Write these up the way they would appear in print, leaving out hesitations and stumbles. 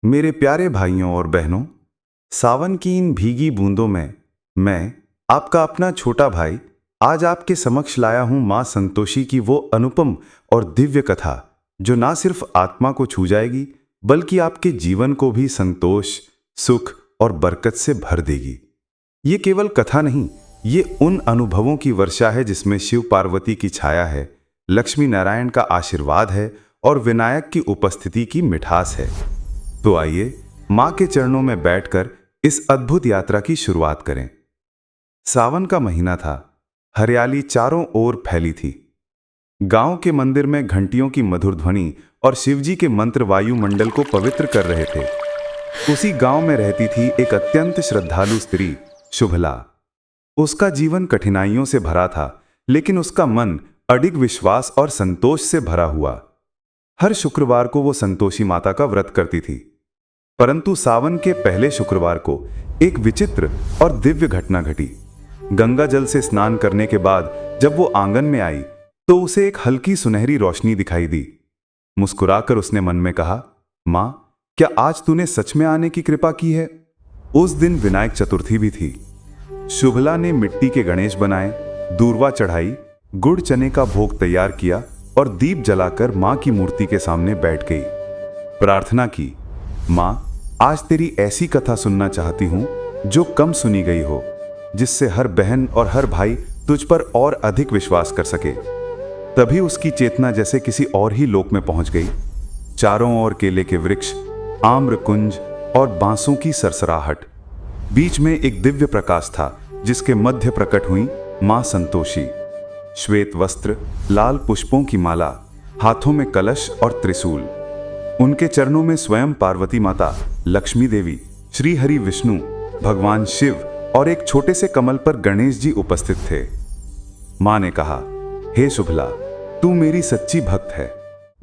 मेरे प्यारे भाइयों और बहनों, सावन की इन भीगी बूंदों में मैं आपका अपना छोटा भाई आज आपके समक्ष लाया हूं मां संतोषी की वो अनुपम और दिव्य कथा जो ना सिर्फ आत्मा को छू जाएगी बल्कि आपके जीवन को भी संतोष, सुख और बरकत से भर देगी। ये केवल कथा नहीं, ये उन अनुभवों की वर्षा है जिसमें शिव पार्वती की छाया है, लक्ष्मी नारायण का आशीर्वाद है और विनायक की उपस्थिति की मिठास है। तो आइए मां के चरणों में बैठकर इस अद्भुत यात्रा की शुरुआत करें। सावन का महीना था, हरियाली चारों ओर फैली थी। गांव के मंदिर में घंटियों की मधुर ध्वनि और शिवजी के मंत्र वायुमंडल को पवित्र कर रहे थे। उसी गांव में रहती थी एक अत्यंत श्रद्धालु स्त्री, शुभला। उसका जीवन कठिनाइयों से भरा था, लेकिन उसका मन अडिग विश्वास और संतोष से भरा हुआ। हर शुक्रवार को वो संतोषी माता का व्रत करती थी। परंतु सावन के पहले शुक्रवार को एक विचित्र और दिव्य घटना घटी। गंगा जल से स्नान करने के बाद जब वो आंगन में आई तो उसे एक हल्की सुनहरी रोशनी दिखाई दी। मुस्कुराकर उसने मन में कहा, मां, क्या आज तूने सच में आने की कृपा की है? उस दिन विनायक चतुर्थी भी थी। शुभला ने मिट्टी के गणेश बनाए, दूर्वा चढ़ाई, गुड़ चने का भोग तैयार किया और दीप जलाकर मां की मूर्ति के सामने बैठ गई। प्रार्थना की, मां, आज तेरी ऐसी कथा सुनना चाहती हूं जो कम सुनी गई हो, जिससे हर बहन और हर भाई तुझ पर और अधिक विश्वास कर सके। तभी उसकी चेतना जैसे किसी और ही लोक में पहुंच गई। चारों ओर केले के वृक्ष, आम्र कुंज और बांसों की सरसराहट। बीच में एक दिव्य प्रकाश था जिसके मध्य प्रकट हुई मां संतोषी। श्वेत वस्त्र, लाल पुष्पों की माला, हाथों में कलश और त्रिशूल। उनके चरणों में स्वयं पार्वती माता, लक्ष्मी देवी, श्री हरि विष्णु, भगवान शिव और एक छोटे से कमल पर गणेश जी उपस्थित थे। मां ने कहा, हे शुभला, तू मेरी सच्ची भक्त है।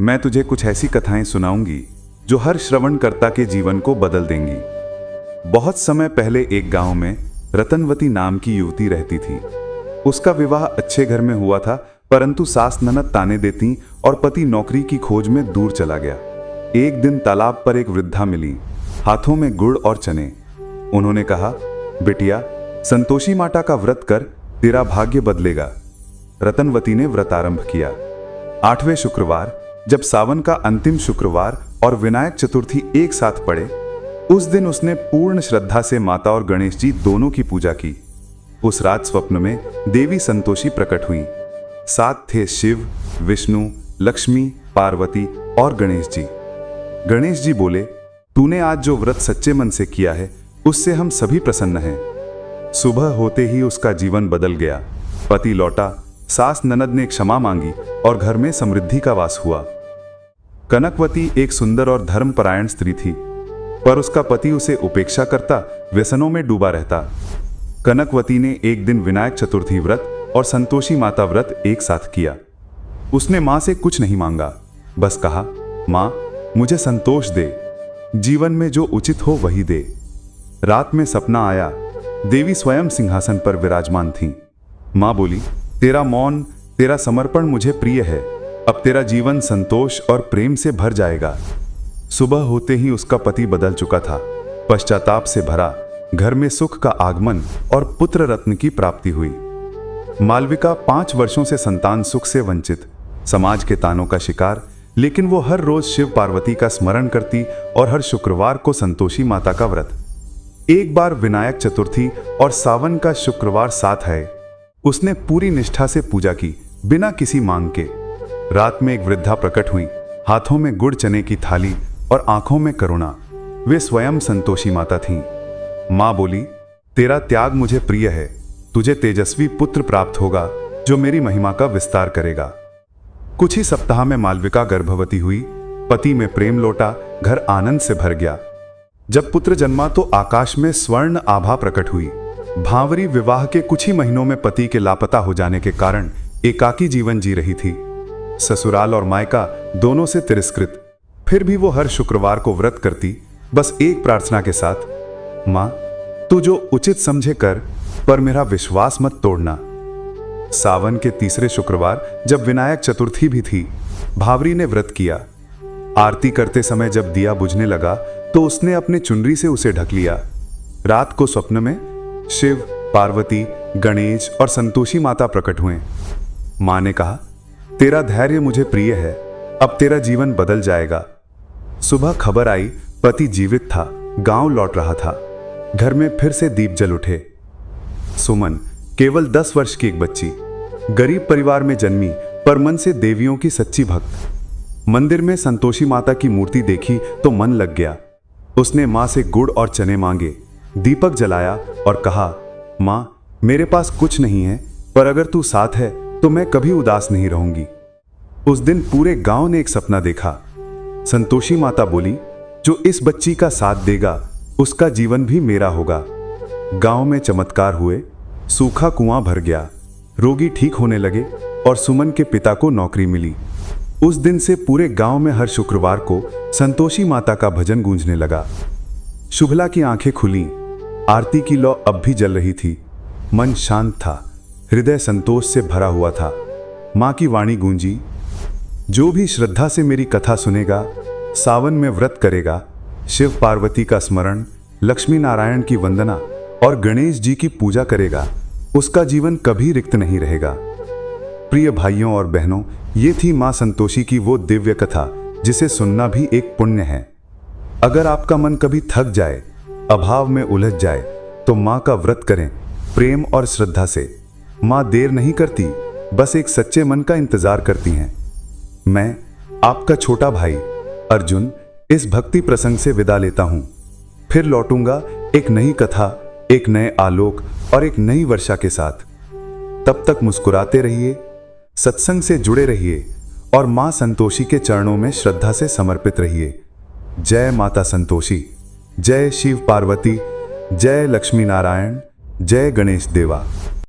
मैं तुझे कुछ ऐसी कथाएं सुनाऊंगी जो हर श्रवणकर्ता के जीवन को बदल देंगी। बहुत समय पहले एक गांव में रतनवती नाम की युवती रहती थी। उसका विवाह अच्छे घर में हुआ था, परंतु सास ननद ताने देती और पति नौकरी की खोज में दूर चला गया। एक दिन तालाब पर एक वृद्धा मिली, हाथों में गुड़ और चने। उन्होंने कहा, बिटिया, संतोषी माता का व्रत कर, तेरा भाग्य बदलेगा। रतनवती ने व्रत आरंभ किया। 8वें शुक्रवार, जब सावन का अंतिम शुक्रवार और विनायक चतुर्थी एक साथ पड़े, उस दिन उसने पूर्ण श्रद्धा से माता और गणेश जी दोनों की पूजा की। उस रात स्वप्न में देवी संतोषी प्रकट हुई। साथ थे शिव, विष्णु, लक्ष्मी, पार्वती और गणेश जी। गणेश जी बोले, तूने आज जो व्रत सच्चे मन से किया है उससे हम सभी प्रसन्न हैं। सुबह होते ही उसका जीवन बदल गया। पति लौटा, सास ननद ने क्षमा मांगी और घर में समृद्धि का वास हुआ। कनकवती एक सुंदर और धर्मपरायण स्त्री थी, पर उसका पति उसे उपेक्षा करता, व्यसनों में डूबा रहता। कनकवती ने एक दिन विनायक चतुर्थी व्रत और संतोषी माता व्रत एक साथ किया। उसने मां से कुछ नहीं मांगा, बस कहा, मां, मुझे संतोष दे, जीवन में जो उचित हो वही दे। रात में सपना आया, देवी स्वयं सिंहासन पर विराजमान थीं। मां बोली, तेरा मौन, तेरा समर्पण मुझे प्रिय है। अब तेरा जीवन संतोष और प्रेम से भर जाएगा। सुबह होते ही उसका पति बदल चुका था। पश्चाताप से भरा, घर में सुख का आगमन और पुत्र रत्न की प्राप्ति हुई। मालविका 5 वर्षों से संतान सुख से वंचित, समाज के तानों का शिकार, लेकिन वो हर रोज शिव पार्वती का स्मरण करती और हर शुक्रवार को संतोषी माता का व्रत। एक बार विनायक चतुर्थी और सावन का शुक्रवार साथ आए। उसने पूरी निष्ठा से पूजा की, बिना किसी मांग के। रात में एक वृद्धा प्रकट हुई, हाथों में गुड़ चने की थाली और आंखों में करुणा। वे स्वयं संतोषी माता थीं। मां बोली, तेरा त्याग मुझे प्रिय है। तुझे तेजस्वी पुत्र प्राप्त होगा जो मेरी महिमा का विस्तार करेगा। कुछ ही सप्ताह में मालविका गर्भवती हुई। पति में प्रेम लौटा, घर आनंद से भर गया। जब पुत्र जन्मा तो आकाश में स्वर्ण आभा प्रकट हुई। भांवरी विवाह के कुछ ही महीनों में पति के लापता हो जाने के कारण एकाकी जीवन जी रही थी। ससुराल और मायका दोनों से तिरस्कृत, फिर भी वो हर शुक्रवार को व्रत करती, बस एक प्रार्थना के साथ, मां, तू जो उचित समझे कर, पर मेरा विश्वास मत तोड़ना। सावन के तीसरे शुक्रवार, जब विनायक चतुर्थी भी थी, भावरी ने व्रत किया। आरती करते समय जब दिया बुझने लगा तो उसने अपने चुनरी से उसे ढक लिया। रात को स्वप्न में शिव, पार्वती, गणेश और संतोषी माता प्रकट हुए। मां ने कहा, तेरा धैर्य मुझे प्रिय है, अब तेरा जीवन बदल जाएगा। सुबह खबर आई, पति जीवित था, गांव लौट रहा था। घर में फिर से दीप जल उठे। सुमन केवल 10 वर्ष की एक बच्ची, गरीब परिवार में जन्मी पर मन से देवियों की सच्ची भक्त। मंदिर में संतोषी माता की मूर्ति देखी तो मन लग गया। उसने मां से गुड़ और चने मांगे, दीपक जलाया और कहा, मां, मेरे पास कुछ नहीं है, पर अगर तू साथ है तो मैं कभी उदास नहीं रहूंगी। उस दिन पूरे गांव ने एक सपना देखा। संतोषी माता बोली, जो इस बच्ची का साथ देगा उसका जीवन भी मेरा होगा। गांव में चमत्कार हुए, सूखा कुआं भर गया, रोगी ठीक होने लगे और सुमन के पिता को नौकरी मिली। उस दिन से पूरे गांव में हर शुक्रवार को संतोषी माता का भजन गूंजने लगा। शुभला की आंखें खुली, आरती की लौ अब भी जल रही थी। मन शांत था, हृदय संतोष से भरा हुआ था। मां की वाणी गूंजी, जो भी श्रद्धा से मेरी कथा सुनेगा, सावन में व्रत करेगा, शिव पार्वती का स्मरण, लक्ष्मी नारायण की वंदना और गणेश जी की पूजा करेगा, उसका जीवन कभी रिक्त नहीं रहेगा। प्रिय भाइयों और बहनों, ये थी मां संतोषी की वो दिव्य कथा जिसे सुनना भी एक पुण्य है। अगर आपका मन कभी थक जाए, अभाव में उलझ जाए, तो मां का व्रत करें प्रेम और श्रद्धा से। मां देर नहीं करती, बस एक सच्चे मन का इंतजार करती हैं। मैं आपका छोटा भाई अर्जुन इस भक्ति प्रसंग से विदा लेता हूं। फिर लौटूंगा एक नई कथा, एक नए आलोक और एक नई वर्षा के साथ। तब तक मुस्कुराते रहिए, सत्संग से जुड़े रहिए और मां संतोषी के चरणों में श्रद्धा से समर्पित रहिए। जय माता संतोषी, जय शिव पार्वती, जय लक्ष्मी नारायण, जय गणेश देवा।